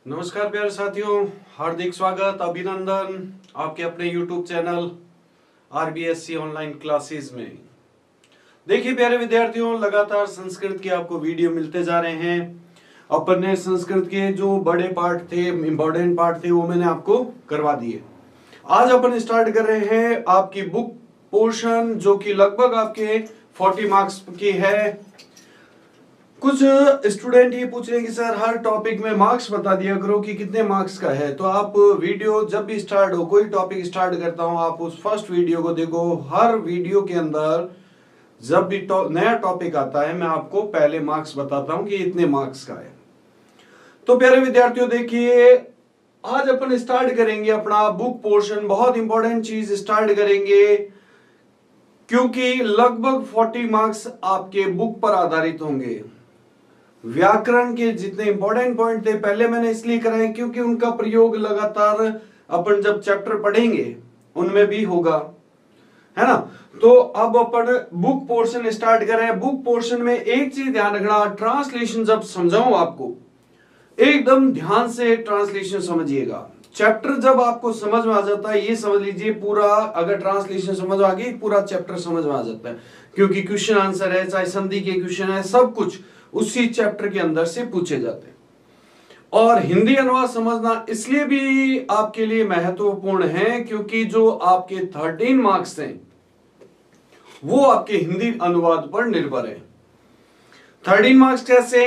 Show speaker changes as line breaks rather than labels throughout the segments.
नमस्कार प्यारे साथियों, हार्दिक स्वागत, अभिनंदन आपके अपने YouTube channel RBSC online classes में। देखिए प्यारे विद्यार्थियों, लगातार संस्कृत के आपको वीडियो मिलते जा रहे हैं। अपन ने संस्कृत के जो बड़े पार्ट थे, इंपॉर्टेंट पार्ट थे, वो मैंने आपको करवा दिए। आज अपन स्टार्ट कर रहे हैं आपकी बुक पोर्शन, जो कि लगभग आपके 40 मार्क्स की है। कुछ स्टूडेंट ये पूछ रहे हैं कि सर हर टॉपिक में मार्क्स बता दिया करो कि कितने मार्क्स का है। तो आप वीडियो जब भी स्टार्ट हो, कोई टॉपिक स्टार्ट करता हूं, आप उस फर्स्ट वीडियो को देखो। हर वीडियो के अंदर जब भी नया टॉपिक आता है, मैं आपको पहले मार्क्स बताता हूं कि इतने मार्क्स का है। तो प्यारे विद्यार्थियों देखिए, आज अपन स्टार्ट करेंगे अपना बुक पोर्शन। बहुत इंपॉर्टेंट चीज स्टार्ट करेंगे, क्योंकि लगभग 40 मार्क्स आपके बुक पर आधारित होंगे। व्याकरण के जितने इंपॉर्टेंट पॉइंट थे पहले मैंने इसलिए कराए क्योंकि उनका प्रयोग लगातार अपन जब चैप्टर पढ़ेंगे उनमें भी होगा, है ना। तो अब अपन बुक पोर्शन स्टार्ट कर रहे हैं। बुक पोर्शन में एक चीज ध्यान रखना, ट्रांसलेशन जब समझाऊं आपको, एकदम ध्यान से ट्रांसलेशन समझिएगा। चैप्टर जब आपको समझ में आ जाता है, ये समझ लीजिए पूरा, अगर ट्रांसलेशन समझ आ गई पूरा चैप्टर समझ में आ जाता है, क्योंकि क्वेश्चन आंसर है, चाहे संधि के क्वेश्चन है, सब कुछ उसी चैप्टर के अंदर से पूछे जाते हैं। और हिंदी अनुवाद समझना इसलिए भी आपके लिए महत्वपूर्ण है क्योंकि जो आपके 13 मार्क्स हैं वो आपके हिंदी अनुवाद पर निर्भर है। 13 मार्क्स कैसे?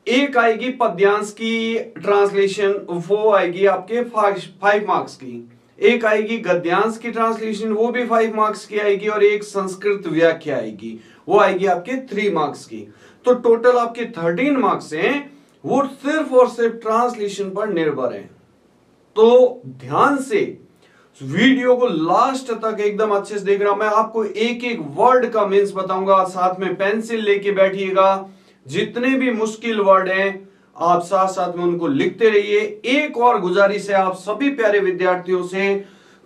एक आएगी पद्यांश की ट्रांसलेशन, वो आएगी आपके 5 मार्क्स की। एक आएगी गद्यांश की ट्रांसलेशन, वो भी 5 मार्क्स की आएगी। और एक संस्कृत व्याख्या आएगी, वो आएगी आपके 3 मार्क्स की। तो टोटल आपके 13 मार्क्स हैं, वो सिर्फ और सिर्फ ट्रांसलेशन पर निर्भर है। तो ध्यान से वीडियो को लास्ट तक एकदम अच्छे से देख रहा हूं। मैं आपको एक एक वर्ड का मीन्स बताऊंगा, साथ में पेंसिल लेके बैठिएगा। जितने भी मुश्किल वर्ड हैं आप साथ साथ में उनको लिखते रहिए। एक और गुजारिश है आप सभी प्यारे विद्यार्थियों से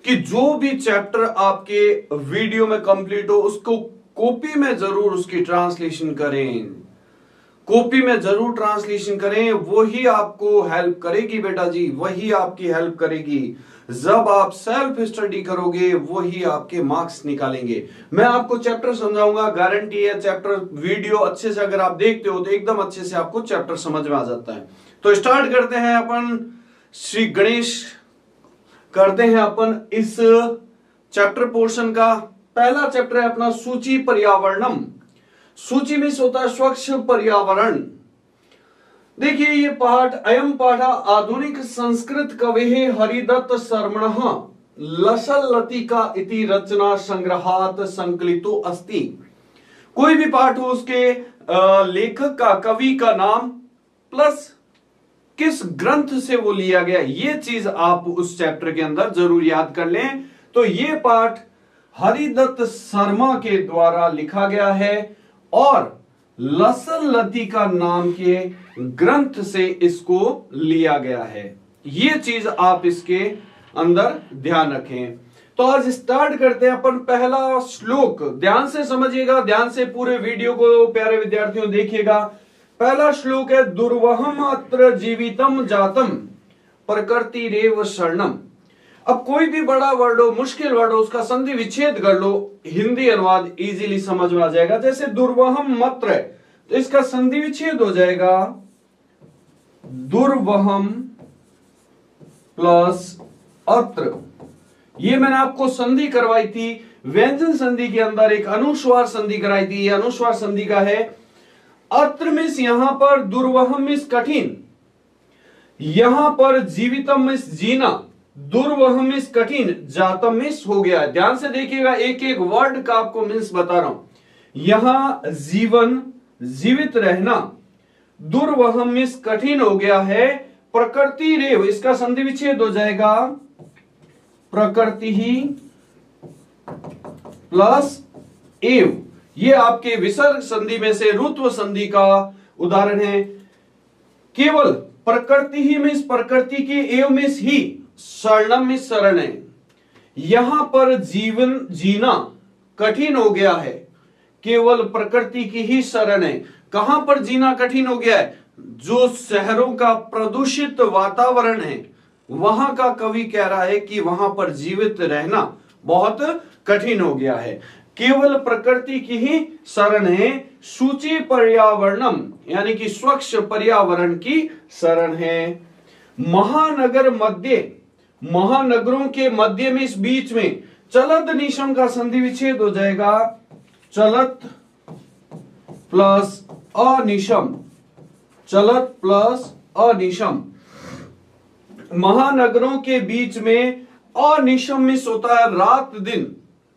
कि जो भी चैप्टर आपके वीडियो में कंप्लीट हो, उसको कॉपी में जरूर उसकी ट्रांसलेशन करें। कॉपी में जरूर ट्रांसलेशन करें, वही आपको हेल्प करेगी बेटा जी, वही आपकी हेल्प करेगी। जब आप सेल्फ स्टडी करोगे वही आपके मार्क्स निकालेंगे। मैं आपको चैप्टर समझाऊंगा, गारंटी है। चैप्टर वीडियो अच्छे से अगर आप देखते हो तो एकदम अच्छे से आपको चैप्टर समझ में आ जाता है। तो स्टार्ट करते हैं अपन, श्री गणेश करते हैं अपन इस चैप्टर पोर्शन का। पहला चैप्टर है अपना सूची पर्यावरणम। सूची में होता है स्वच्छ पर्यावरण। देखिए ये पाठ, अयम पाठ आधुनिक संस्कृत कवे हरिदत्त शर्मणः लसल लतिका इति रचना संग्रहात संकलितो अस्ति। कोई भी पाठ हो, उसके लेखक का, कवि का नाम प्लस किस ग्रंथ से वो लिया गया, ये चीज आप उस चैप्टर के अंदर जरूर याद कर लें। तो ये पाठ हरिदत्त शर्मा के द्वारा लिखा गया है और लसल लतिका नाम के ग्रंथ से इसको लिया गया है। ये चीज आप इसके अंदर ध्यान रखें। तो आज स्टार्ट करते हैं अपन पहला श्लोक। ध्यान से समझिएगा, ध्यान से पूरे वीडियो को प्यारे विद्यार्थियों देखिएगा। पहला श्लोक है, दुर्वहम अत्र जीवितम जातम प्रकृति रेव शरणम। अब कोई भी बड़ा वर्ड हो, मुश्किल वर्ड हो, उसका संधि विच्छेद कर लो, हिंदी अनुवाद इजीली समझ में आ जाएगा। जैसे दुर्वहम मत्र है, तो इसका संधि विच्छेद हो जाएगा दुर्वहम प्लस अत्र। ये मैंने आपको संधि करवाई थी, व्यंजन संधि के अंदर एक अनुस्वार संधि कराई थी। ये अनुस्वार संधि का है। अत्र मिस यहां पर, दुर्वहम मिस कठिन, यहां पर जीवितम मिस जीना, दुर्वहम मिस कठिन, जातम मिस हो गया। ध्यान से देखिएगा, एक एक वर्ड का आपको मीन्स बता रहा हूं। यहां जीवन, जीवित रहना, दुर्वहम मिस कठिन हो गया है। प्रकृति रेव, इसका संधि विच्छेद हो जाएगा प्रकृति ही प्लस एव। ये आपके विसर्ग संधि में से ऋत्व संधि का उदाहरण है। केवल प्रकृति ही मिस प्रकृति की, एव मिस ही, शरणम मिस शरण है। यहां पर जीवन जीना कठिन हो गया है, केवल प्रकृति की ही शरण है। कहां पर जीना कठिन हो गया है? जो शहरों का प्रदूषित वातावरण है वहां का कवि कह रहा है कि वहां पर जीवित रहना बहुत कठिन हो गया है। केवल प्रकृति की ही शरण है, सूची पर्यावरणम यानी कि स्वच्छ पर्यावरण की शरण है। महानगर मध्य, महानगरों के मध्य में इस बीच में चलत निशम का संधि विच्छेद हो जाएगा, चलत प्लस अनिशम, चलत प्लस अनिशम। महानगरों के बीच में अनिशम मिस होता है रात दिन,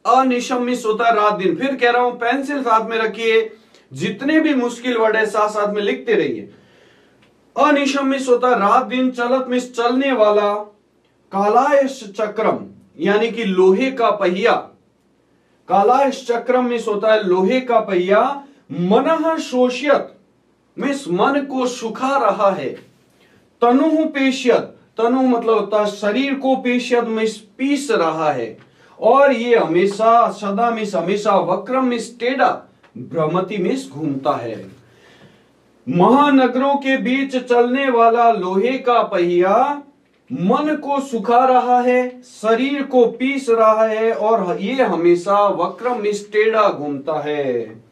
अनिशम मिस होता है रात दिन। फिर कह रहा हूं पेंसिल साथ में रखिए, जितने भी मुश्किल वर्ड है साथ साथ में लिखते रहिए। अनिशम मिस होता है रात दिन, चलत मिस चलने वाला, कालायश चक्रम यानी कि लोहे का पहिया, कालायश चक्रम मिस होता है लोहे का पहिया, मनः शोष्यत मिस मन को सुखा रहा है, तनु पेश्यत, तनु मतलब होता है शरीर को, पेश्यत मिस पीस रहा है, और ये हमेशा सदा मिस हमेशा, वक्रम मिस टेढ़ा, भ्रमति मिस घूमता है। महानगरों के बीच चलने वाला लोहे का पहिया मन को सुखा रहा है, शरीर को पीस रहा है, और ये हमेशा वक्रम मिस टेढ़ा घूमता है।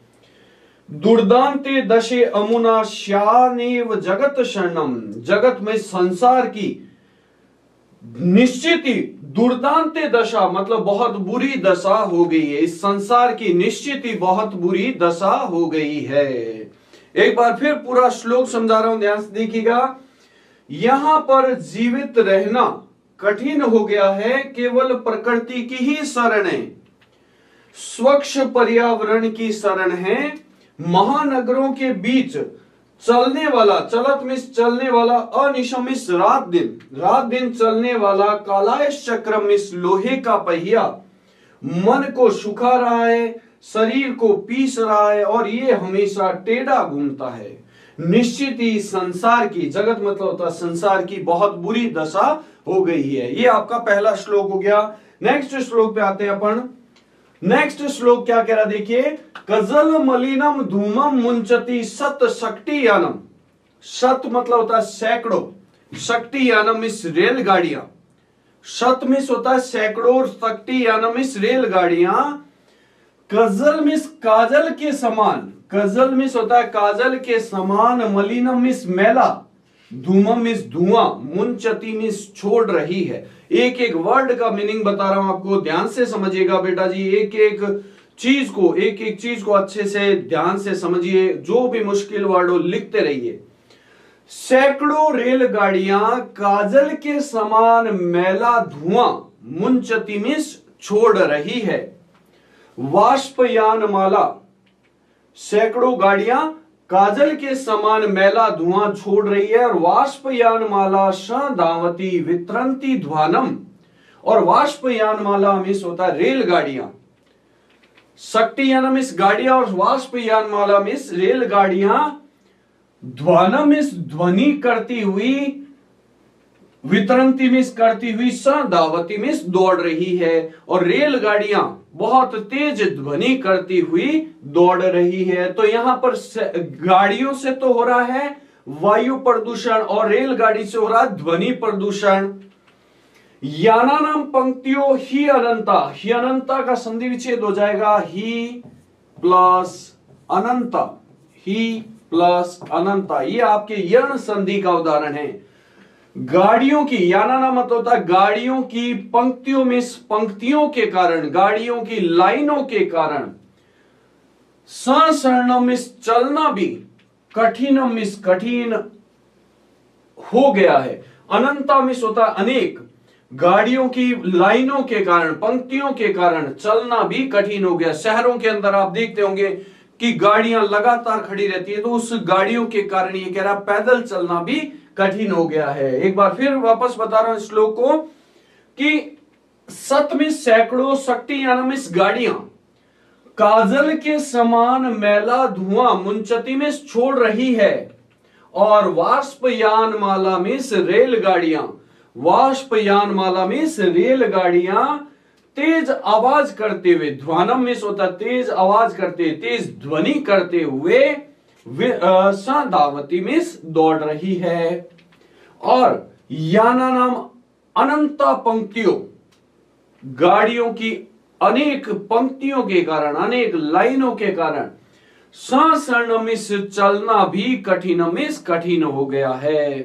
दुर्दांते दशे अमुना श्यानेव जगत शरणम, जगत में संसार की निश्चित ही, दुर्दांते दशा मतलब बहुत बुरी दशा हो गई है, इस संसार की निश्चित ही बहुत बुरी दशा हो गई है। एक बार फिर पूरा श्लोक समझा रहा हूं, ध्यान से देखिएगा। यहां पर जीवित रहना कठिन हो गया है, केवल प्रकृति की ही शरण है, स्वच्छ पर्यावरण की शरण है। महानगरों के बीच चलने वाला, चलत मिस चलने वाला, अनिशम मिस रात दिन, रात दिन चलने वाला, कालायश चक्र मिस लोहे का पहिया मन को सुखा रहा है, शरीर को पीस रहा है, और ये हमेशा टेढ़ा घूमता है। निश्चित ही संसार की, जगत मतलब होता है संसार की, बहुत बुरी दशा हो गई है। ये आपका पहला श्लोक हो गया। नेक्स्ट श्लोक पे आते हैं अपन। नेक्स्ट श्लोक क्या कह रहा देखिए, कजल मलिनम धूमम मुंचती सत शक्ति यानम, सत मतलब होता है सैकड़ों, शक्ति यानम इस रेलगाड़ियां, शत मिस होता है सैकड़ों, शक्ति यानम इस रेलगाड़ियां, कजल मिस काजल के समान, कजल मिस होता है काजल के समान, मलिनम मिस मैला, धूमम मिस धुआं, मुंचती मिस छोड़ रही है। एक एक वर्ड का मीनिंग बता रहा हूं आपको, ध्यान से समझिएगा बेटा जी, एक एक चीज को अच्छे से ध्यान से समझिए, जो भी मुश्किल वर्ड हो लिखते रहिए। सैकड़ों रेलगाड़ियां काजल के समान मैला धुआं मुंचती मिस छोड़ रही है। वाष्पयान माला, सैकड़ों गाड़ियां काजल के समान मैला धुआं छोड़ रही है, और वाष्पयान माला सधावती वित्रंती ध्वानम, और वाष्पयान माला मिस होता है रेलगाड़ियां, शक्तियान मिस गाड़ियां, और वाष्पयान माला मिस रेलगाड़ियां, ध्वानम मिस ध्वनि करती हुई, वितरंती मिस करती हुई, सधावती मिस दौड़ रही है, और रेलगाड़ियां बहुत तेज ध्वनि करती हुई दौड़ रही है। तो यहां पर गाड़ियों से तो हो रहा है वायु प्रदूषण, और रेलगाड़ी से हो रहा है ध्वनि प्रदूषण। याना नाम पंक्तियों ही अनंता, ही अनंता का संधि विच्छेद हो जाएगा, ही प्लस अनंता, ही प्लस अनंता, ये आपके यर्ण संधि का उदाहरण है। गाड़ियों की, याना नाम मतलब होता है गाड़ियों की, पंक्तियों में पंक्तियों के कारण, गाड़ियों की लाइनों के कारण, सशरणम मिस चलना भी, कठिनम मिस कठिन हो गया है, अनंता मिस होता है अनेक, गाड़ियों की लाइनों के कारण, पंक्तियों के कारण चलना भी कठिन हो गया। शहरों के अंदर आप देखते होंगे कि गाड़ियां लगातार खड़ी रहती है, तो उस गाड़ियों के कारण ये कह रहा पैदल चलना भी कठिन हो गया है। एक बार फिर वापस बता रहा हूं श्लोक को कि सत में सैकड़ों, शक्ति यानी मिस गाड़ियां काजल के समान मैला धुआं मुंचती में छोड़ रही है, और वाष्पयान माला में रेलगाड़ियां, वाष्पयान माला में रेलगाड़ियां तेज आवाज करते हुए, ध्वानम में होता तेज आवाज करते, तेज ध्वनि करते हुए धावती मीन्स दौड़ रही है। और याना नाम अनंत पंक्तियों, गाड़ियों की अनेक पंक्तियों के कारण, अनेक लाइनों के कारण मिस चलना भी कठिन हो गया है।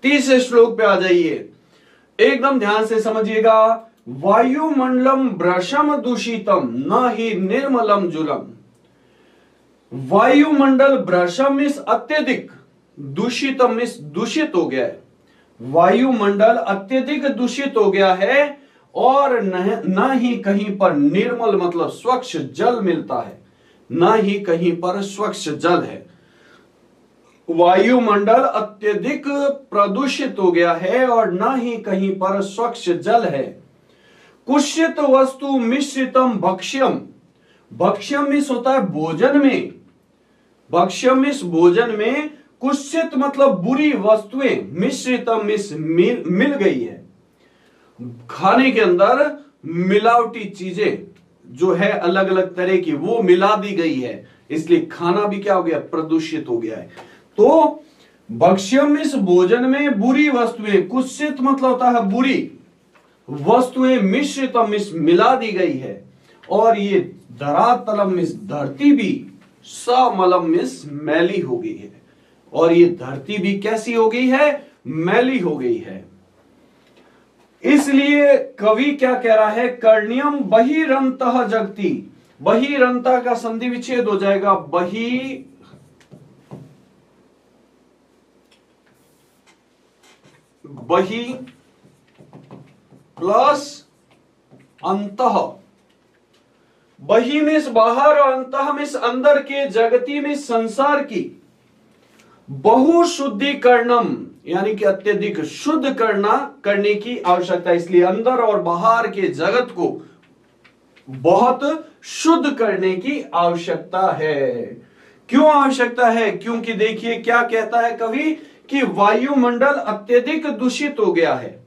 तीसरे श्लोक पे आ जाइए, एकदम ध्यान से समझिएगा। वायुमंडलम भ्रशम दूषितम न ही निर्मलम जुलम। वायुमंडल भ्रशम मीन्स अत्यधिक, दूषितम मीन्स दूषित हो गया है। वायुमंडल अत्यधिक दूषित हो गया है और न ही कहीं पर निर्मल मतलब स्वच्छ जल मिलता है, न ही कहीं पर स्वच्छ जल है। वायुमंडल अत्यधिक प्रदूषित हो गया है और न ही कहीं पर स्वच्छ जल है। कुष्यत वस्तु मिश्रितम भक्ष्यम, भक्ष्यम मिस होता है भोजन में, भक्ष्यम मिस भोजन में, कुष्यत मतलब बुरी वस्तुएं, मिश्रितम मिस मिल गई है। खाने के अंदर मिलावटी चीजें जो है अलग अलग तरह की वो मिला दी गई है, इसलिए खाना भी क्या हो गया, प्रदूषित हो गया है। तो भक्ष्यम इस भोजन में बुरी वस्तुएं, कुत्सित मतलब होता है बुरी वस्तुएं, मिश्रितम इस मिला दी गई है। और ये धरातलम इस धरती भी, समलम इस मैली हो गई है, और ये धरती भी कैसी हो गई है, मैली हो गई है। इसलिए कवि क्या कह रहा है, कर्ण्यम बहिरंतः जगति, बहिरंता का संधि विच्छेद हो जाएगा, बहि प्लस अंतः, बहि में बाहर और अंतः में अंदर के, जगती में संसार की, बहुशुद्धिकरणम यानी कि अत्यधिक शुद्ध करने की आवश्यकता है। इसलिए अंदर और बाहर के जगत को बहुत शुद्ध करने की आवश्यकता है। क्यों आवश्यकता है, क्योंकि देखिए क्या कहता है कवि कि वायुमंडल अत्यधिक दूषित हो गया है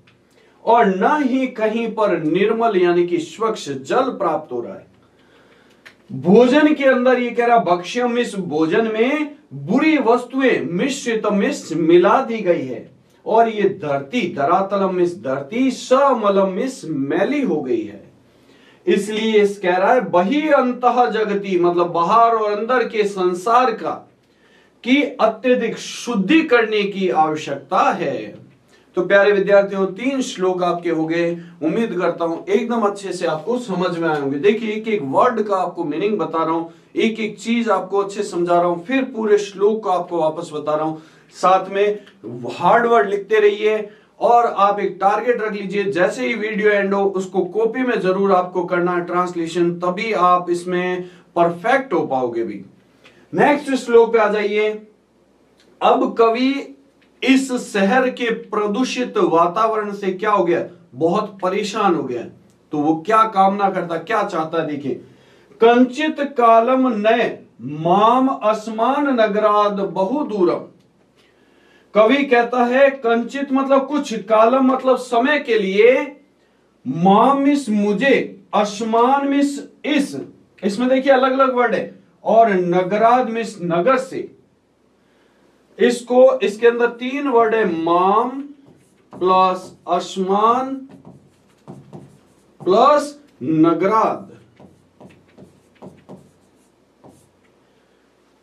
और न ही कहीं पर निर्मल यानी कि स्वच्छ जल प्राप्त हो रहा है। भोजन के अंदर ये कह रहा भक्ष्यम, इस भोजन में बुरी वस्तुएं मिश्रितम इस मिला दी गई है, और ये धरती, धरातलम इस धरती, समलम इस मैली हो गई है। इसलिए इस कह रहा है बहि अंतः जगती मतलब बाहर और अंदर के संसार का की अत्यधिक शुद्धि करने की आवश्यकता है। तो प्यारे विद्यार्थियों 3 श्लोक आपके हो गए, उम्मीद करता हूं एकदम अच्छे से आपको समझ में आए होंगे। देखिए एक एक वर्ड का आपको मीनिंग बता रहा हूं, एक एक चीज आपको अच्छे समझा रहा हूं, फिर पूरे श्लोक को आपको वापस बता रहा हूं। साथ में हार्ड वर्ड लिखते रहिए और आप एक टारगेट रख लीजिए, जैसे ही वीडियो एंड हो उसको कॉपी में जरूर आपको करना है ट्रांसलेशन, तभी आप इसमें परफेक्ट हो पाओगे भी। नेक्स्ट श्लोक पे आ जाइए। अब कवि इस शहर के प्रदूषित वातावरण से क्या हो गया, बहुत परेशान हो गया। तो वो क्या कामना करता, क्या चाहता, देखिए, कंचित कालम नय माम अस्मान नगराद बहु दूरम। कवि कहता है कंचित मतलब कुछ, कालम मतलब समय के लिए, माम मिस मुझे, अस्मान मिस इस, इसमें देखिए अलग अलग वर्ड है, और नगराद मिस नगर से। इसको इसके अंदर 3 वर्ड है, माम प्लस अस्मान प्लस नगराद।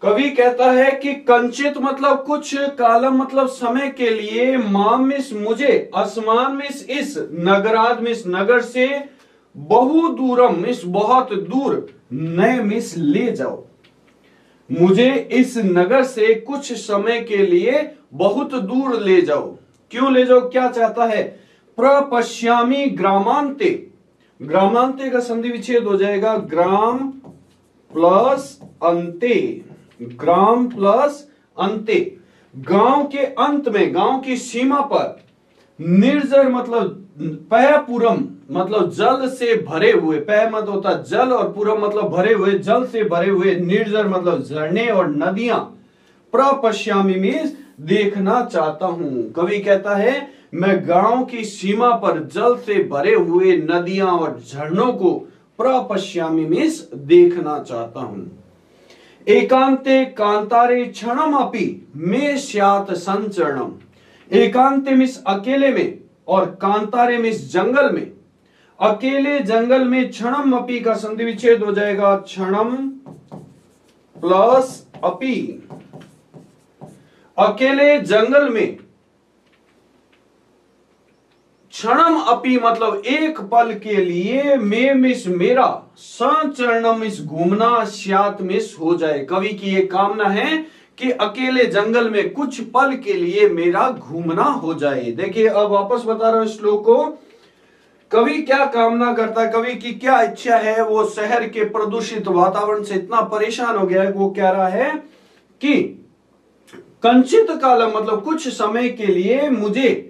कवि कहता है कि कंचित मतलब कुछ, कालम मतलब समय के लिए, माम मिस मुझे, अस्मान मिस इस, नगराद मिस नगर से, बहु दूरम मिस बहुत दूर, नए मिस ले जाओ, मुझे इस नगर से कुछ समय के लिए बहुत दूर ले जाओ। क्यों ले जाओ, क्या चाहता है, प्रपश्यामी ग्रामांते, ग्रामांते का संधि विच्छेद हो जाएगा, ग्राम प्लस अंते, ग्राम प्लस अंते, गांव के अंत में, गांव की सीमा पर, निर्जर मतलब पयपुरम मतलब जल से भरे हुए, पय मत होता जल और पुरम मतलब भरे हुए, जल से भरे हुए, निर्जर मतलब झरने और नदियां, प्रपश्यामी मीन्स देखना चाहता हूं। कवि कहता है मैं गांव की सीमा पर जल से भरे हुए नदियां और झरनों को प्रपश्यामी मीन्स देखना चाहता हूं। एकांते कांतारे क्षणम अपि में स्यात् संचरणम। एकांते मीन्स अकेले में, और कांतारे मीन्स जंगल में। अकेले जंगल में क्षणम अपि का संधि विच्छेद हो जाएगा, क्षणम प्लस अपि। अकेले जंगल में क्षणम अपि मतलब एक पल के लिए, में मिस मेरा, संचरणम मिस घूमना, स्यात् मिस हो जाए। कवि की ये कामना है कि अकेले जंगल में कुछ पल के लिए मेरा घूमना हो जाए। देखिए अब वापस बता रहा हूं श्लोक को। कवि क्या कामना करता है, कवि की क्या इच्छा है। वो शहर के प्रदूषित वातावरण से इतना परेशान हो गया है, वो कह रहा है कि कंचित कालम मतलब कुछ समय के लिए मुझे,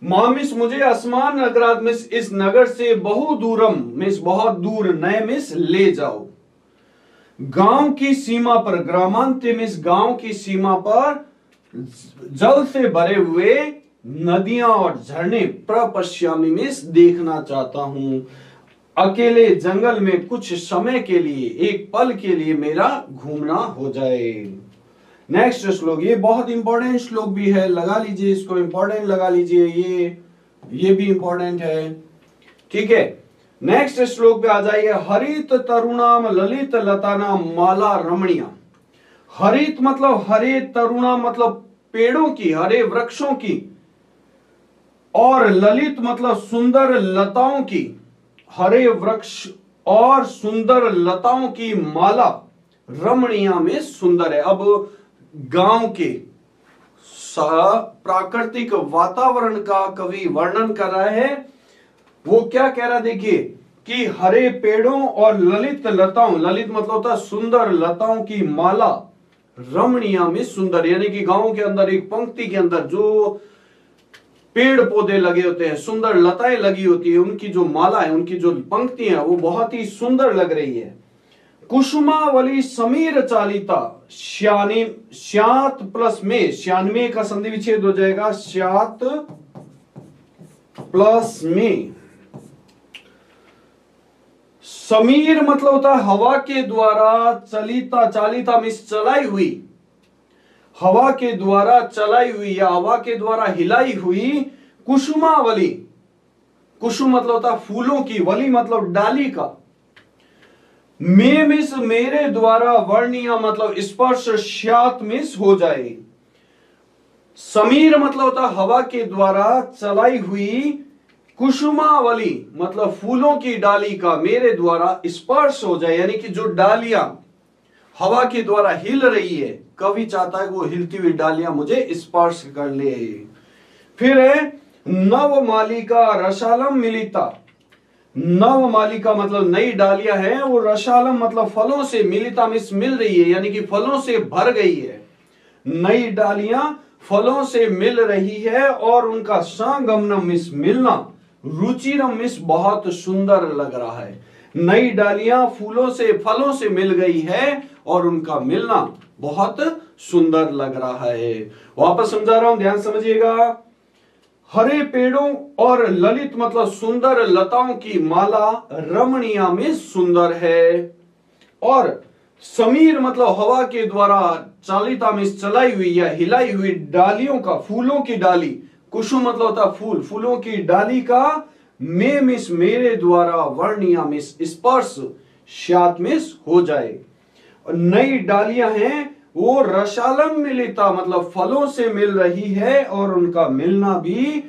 मामिस मुझे आसमान नगरात मिस इस नगर से बहु दूरम मिस बहुत दूर, नए मिस ले जाओ। गांव की सीमा पर, ग्रामांत मिस गांव की सीमा पर जल से भरे हुए नदियां और झरने, प्रपश्यामि मिस देखना चाहता हूं। अकेले जंगल में कुछ समय के लिए, एक पल के लिए मेरा घूमना हो जाए। नेक्स्ट श्लोक, ये बहुत इंपॉर्टेंट श्लोक भी है, लगा लीजिए इसको, इंपॉर्टेंट लगा लीजिए, ये भी इंपॉर्टेंट है, ठीक है। नेक्स्ट श्लोक पे आ जाइए। हरित तरुणाम ललित लतानाम माला रमणीया। हरित मतलब हरे, तरुणा मतलब पेड़ों की, हरे वृक्षों की, और ललित मतलब सुंदर लताओं की, हरे वृक्ष और सुंदर लताओं की माला, रमणीया में सुंदर है। अब गांव के प्राकृतिक वातावरण का कवि वर्णन कर रहा है। वो क्या कह रहा है, देखिए कि हरे पेड़ों और ललित लताओं, ललित मतलब होता है सुंदर लताओं की माला, रमणीया में सुंदर, यानी कि गांव के अंदर एक पंक्ति के अंदर जो पेड़ पौधे लगे होते हैं, सुंदर लताएं लगी होती है, उनकी जो माला है, उनकी जो पंक्तियां, वो बहुत ही सुंदर लग रही है। कुसुमावली समीर चालिता, श्यानी, श्यात प्लस में, श्यानवे का संधि विच्छेद हो जाएगा, श्यात प्लस में। समीर मतलब होता है हवा के द्वारा, चलिता, चालिता मीन्स चलाई हुई, हवा के द्वारा चलाई हुई या हवा के द्वारा हिलाई हुई। कुसुमावली, कुसुम मतलब होता है फूलों की, वली मतलब डाली का, में मिस मेरे द्वारा, वर्णीय मतलब स्पर्श, श्यात मिस हो जाए। समीर मतलब होता है हवा के द्वारा चलाई हुई, कुसुमावली मतलब फूलों की डाली का मेरे द्वारा स्पर्श हो जाए, यानी कि जो डालियां हवा के द्वारा हिल रही है, कवि चाहता है वो हिलती हुई डालियां मुझे स्पर्श कर ले। फिर है नव मालिका रसालम मिलिता। नव मालिका मतलब नई डालियां हैं, वो रसालम मतलब फलों से, मिलिता मिस मिल रही है, यानी कि फलों से भर गई है। नई डालियां फलों से मिल रही है और उनका संगमनम मिस मिलना, रुचिरम मिस बहुत सुंदर लग रहा है। नई डालियां फूलों से, फलों से मिल गई है और उनका मिलना बहुत सुंदर लग रहा है। वापस समझा रहा हूं, ध्यान समझिएगा। हरे पेड़ों और ललित मतलब सुंदर लताओं की माला, रमणीया में सुंदर है। और समीर मतलब हवा के द्वारा, चालिता में चलाई हुई या हिलाई हुई डालियों का, फूलों की डाली, कुसुम मतलब होता फूल, फूलों की डाली का, में मिस मेरे द्वारा, वर्णीया मिस स्पर्श, श्यात मिस हो जाए। और नई डालियां हैं वो रसालम मिलिता मतलब फलों से मिल रही है और उनका मिलना भी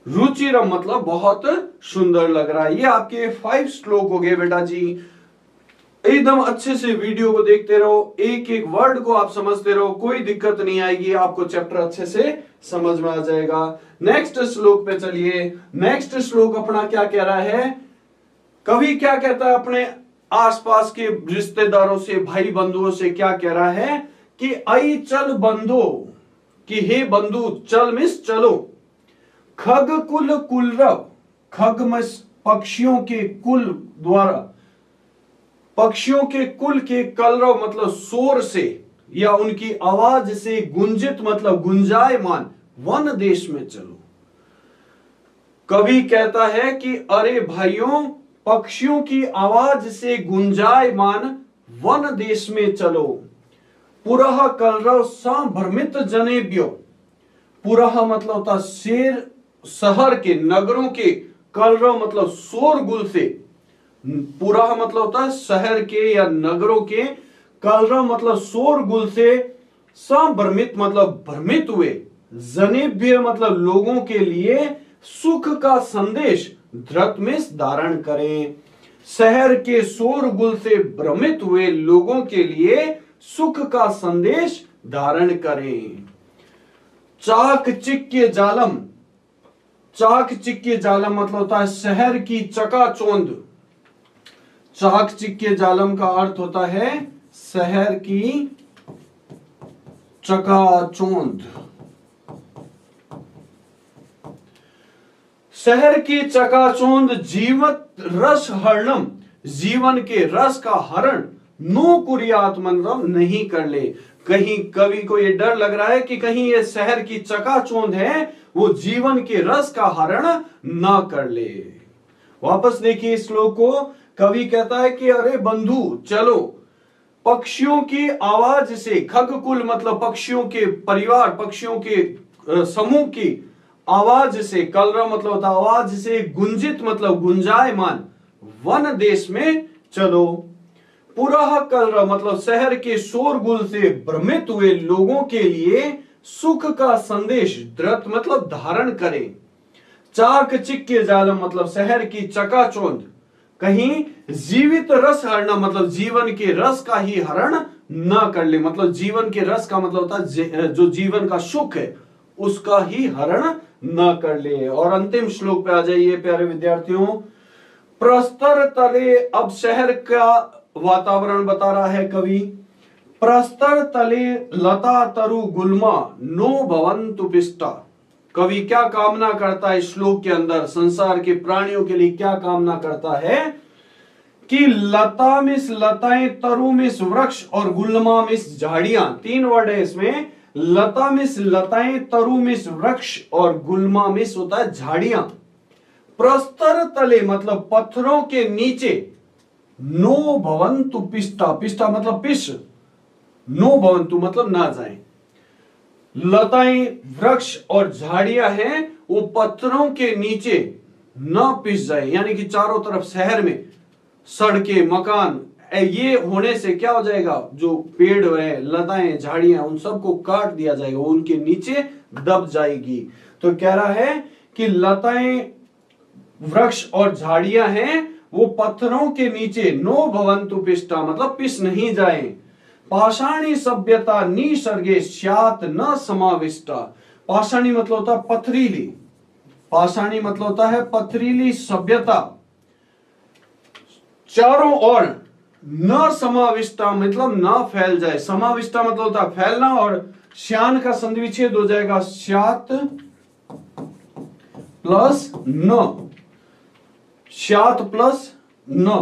रुचिरम मतलब बहुत सुंदर लग रहा है। ये आपके 5 श्लोक हो गए बेटा जी। एकदम अच्छे से वीडियो को देखते रहो, एक एक वर्ड को आप समझते रहो, कोई दिक्कत नहीं आएगी, आपको चैप्टर अच्छे से समझ में आ जाएगा। नेक्स्ट श्लोक पे चलिए। नेक्स्ट श्लोक अपना क्या कह रहा है, कवि क्या कहता है अपने आसपास के रिश्तेदारों से, भाई बंधुओं से क्या कह रहा है कि आई चल बंधो, कि हे बंधु, चल मिस चलो। खग कुल कुलरव, खग मिस पक्षियों के कुल द्वारा, पक्षियों के कुल के कलरव मतलब शोर से या उनकी आवाज से, गुंजित मतलब गुंजायमान, वन देश में चलो। कवि कहता है कि अरे भाइयों, पक्षियों की आवाज से गुंजायमान वन देश में चलो। पुरह कलरव सा भ्रमित जनेभ्यो। पुरह मतलब होता शेर, शहर के, नगरों के, कलरव मतलब शोरगुल से, पुरह मतलब होता है शहर के या नगरों के, कलरव मतलब शोरगुल से, संभ्रमित मतलब भ्रमित हुए, जनेभ्य मतलब लोगों के लिए सुख का संदेश धृतमेश धारण करें। शहर के शोरगुल से भ्रमित हुए लोगों के लिए सुख का संदेश धारण करें। चाकचिक्य जालम, चाकचिक्य जालम मतलब होता है शहर की चकाचौंध। चाकचिक्य जालम का अर्थ होता है शहर की चकाचौंध। शहर की चकाचौंध जीवत रस हरणम, जीवन के रस का हरण, नो कुरियात मतलब नहीं कर ले। कहीं कवि को ये डर लग रहा है कि कहीं ये शहर की चकाचौंध है वो जीवन के रस का हरण ना कर ले। वापस देखिए इस श्लोक को। कवि कहता है कि अरे बंधु चलो, पक्षियों की आवाज से, खगकुल मतलब पक्षियों के परिवार, पक्षियों के समूह की आवाज से, कलरव मतलब होता आवाज से, गुंजित मतलब गुंजायमान वन देश में चलो। पुरह कलरव मतलब शहर के शोरगुल से भ्रमित हुए लोगों के लिए सुख का संदेश धृत मतलब धारण करें। चाकचिक्य जालम मतलब शहर की चकाचौंध, कहीं जीवित रस हरण मतलब जीवन के रस का ही हरण ना कर ले, मतलब जीवन के रस का मतलब होता है जो जीवन का सुख है उसका ही हरण ना कर ले। और अंतिम श्लोक पे आ जाइए प्यारे विद्यार्थियों। प्रस्तर तले, अब शहर का वातावरण बता रहा है कवि। प्रस्तर तले लता तरु गुल्मा नो भवन्तु पिष्टा। कवि क्या कामना करता है श्लोक के अंदर, संसार के प्राणियों के लिए क्या कामना करता है कि लता मिस लताएं, तरु मिस वृक्ष और गुल्मा मिस झाड़ियां, तीन वर्ड है इसमें। लता मिस लताएं, तरु मिस वृक्ष और गुल्मा मिस होता है झाड़ियां। प्रस्तर तले मतलब पत्थरों के नीचे, नो भवन्तु पिष्टा, पिष्टा मतलब पिश, नो भवन्तु मतलब ना जाए। लताएं, वृक्ष और झाड़ियां हैं वो पत्थरों के नीचे ना पिस जाए, यानी कि चारों तरफ शहर में सड़कें, मकान, ये होने से क्या हो जाएगा, जो पेड़ है, लताएं, झाड़ियां, उन सबको काट दिया जाएगा, उनके नीचे दब जाएगी। तो कह रहा है कि लताएं, वृक्ष और झाड़ियां हैं वो पत्थरों के नीचे, नो भवन्तु पिष्टा मतलब पिस नहीं जाए। पाषाणी सभ्यता निसर्गे स्यात् न समाविष्टा। पाषाणी मतलब होता है पथरीली, पाषाणी मतलब होता है पथरीली सभ्यता, चारों ओर न समाविष्टा मतलब न फैल जाए। समाविष्टा मतलब होता है फैलना, और श्यान का संधिविच्छेद हो जाएगा स्यात् प्लस न, स्यात् प्लस न।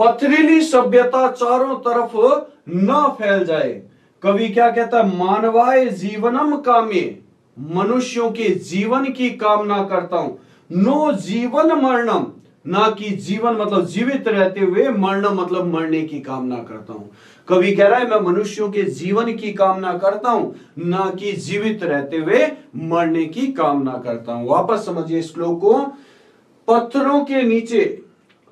पथरीली सभ्यता चारों तरफ न फैल जाए। कवि क्या कहता है, मानवाय जीवनम काम्ये, मनुष्यों के जीवन की कामना करता हूं। नो जीवन मरणम, ना कि जीवन मतलब जीवित रहते हुए, मरणम मतलब मरने की कामना करता हूं। कवि कह रहा है मैं मनुष्यों के जीवन की कामना करता हूं, ना कि जीवित रहते हुए मरने की कामना करता हूं। वापस समझिए श्लोक को। पत्थरों के नीचे,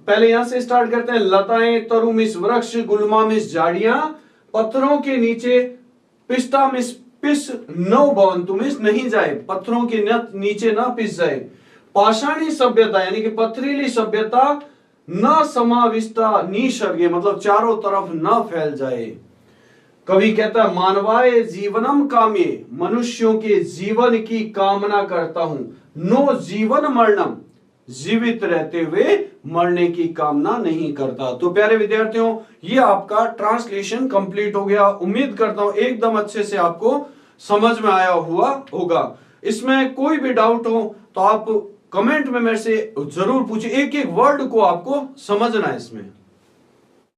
पहले यहां से स्टार्ट करते हैं। लताएं, तरु मिस वृक्ष, गुल्मा मिस झाड़ियां, पत्थरों के नीचे, पिष्टा मिस पिस, नो भवन्तु मिस नहीं जाए, पत्थरों के नीचे ना पिस जाए। पाषाणी सभ्यता यानी कि पथरीली सभ्यता, न समाविष्टा निसर्गे मतलब चारों तरफ न फैल जाए। कवि कहता है मानवाय जीवनम काम्ये, मनुष्यों के जीवन की कामना करता हूं। नो जीवन मरणम, जीवित रहते हुए मरने की कामना नहीं करता। तो प्यारे विद्यार्थियों, ये आपका ट्रांसलेशन कंप्लीट हो गया। उम्मीद करता हूं एकदम अच्छे से आपको समझ में आया हुआ होगा। इसमें कोई भी डाउट हो तो आप कमेंट में मेरे से जरूर पूछिए। एक एक वर्ड को आपको समझना है इसमें।